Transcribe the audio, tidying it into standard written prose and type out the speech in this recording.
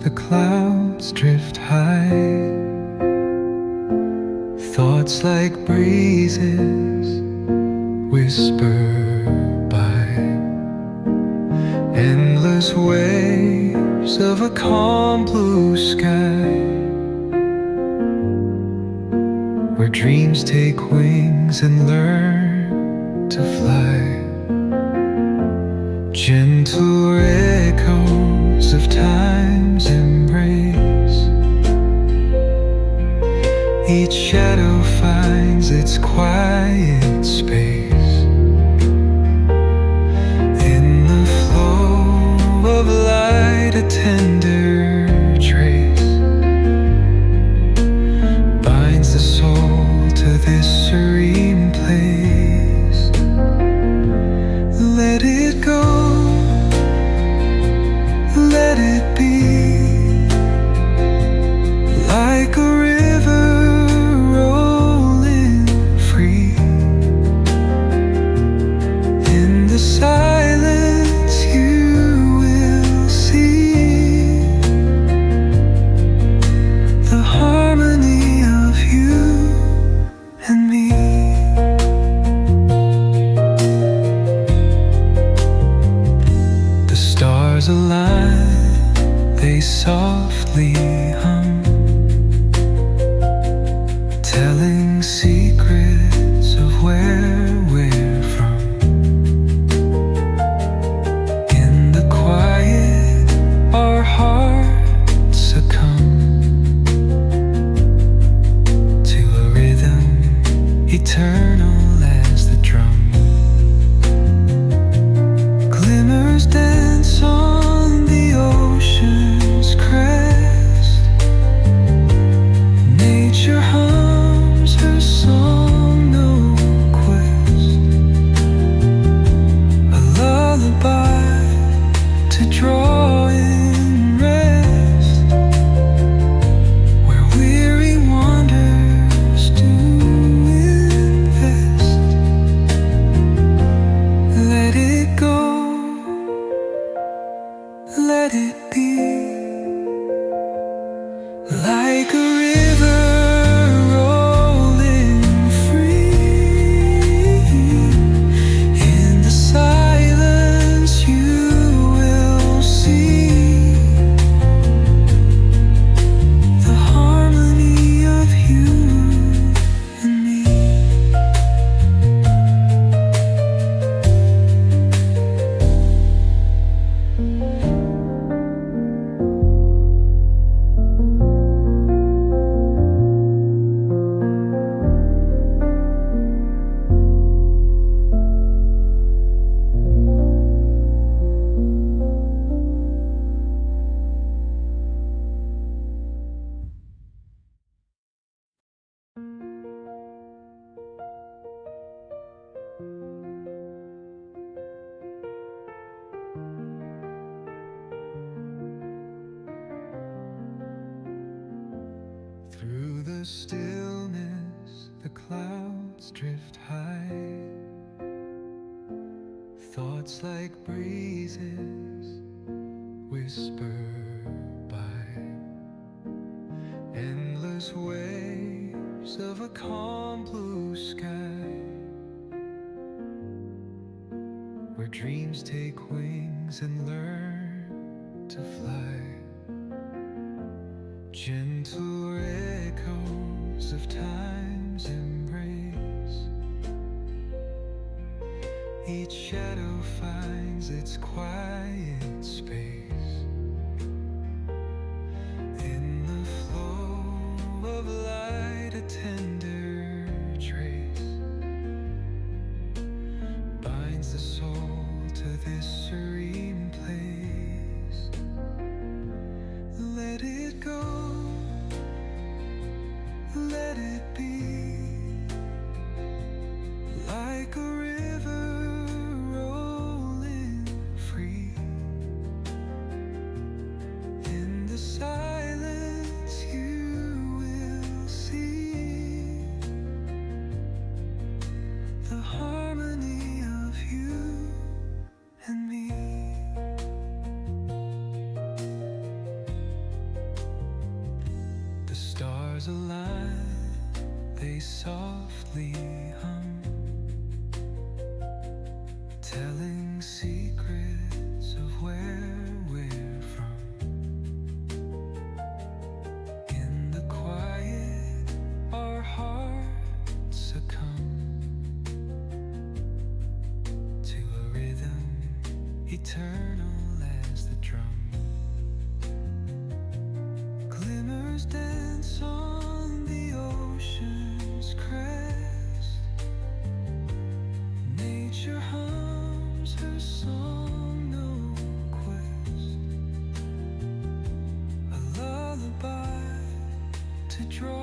the clouds drift high. Thoughts like breezes whisper by. Endless waves of a calm blue sky, where dreams take wings and learn to fly. Gentle echoes of time's embrace. Each shadow finds its quiet space. In the flow of light, a tender trace binds the soul to this serene place. Let it go, let it be, like a river rolling free. In the silence you will see the harmony of you and me. The stars align, they softly hum, telling secrets of where we're from. In the quiet, our hearts succumb to a rhythm eternal as the drum. Glimmers dance on the ocean's crest. Nature hums her song, no quest. A lullaby to draw in rest, where weary wanderers do invest. Let it go, let it be, like a river rolling free. In the silence you will see the harmony of you and me. Through the stillness, the clouds drift high. Thoughts like breezes whisper by. Endless waves of a calm blue sky, where dreams take wings and learn to fly. Gentle echoes of time's embrace. Each shadow finds its quiet space. In the flow of light, a tender trace binds the soul to this serene place. Let it go, let it be, like a river rolling free. stars align, they softly hum, telling secrets of where we're from. In the quiet, our hearts succumb to a rhythm eternal as the drum. Glimmers dance on the ocean's crest. Nature hums her song, no quest. A lullaby to draw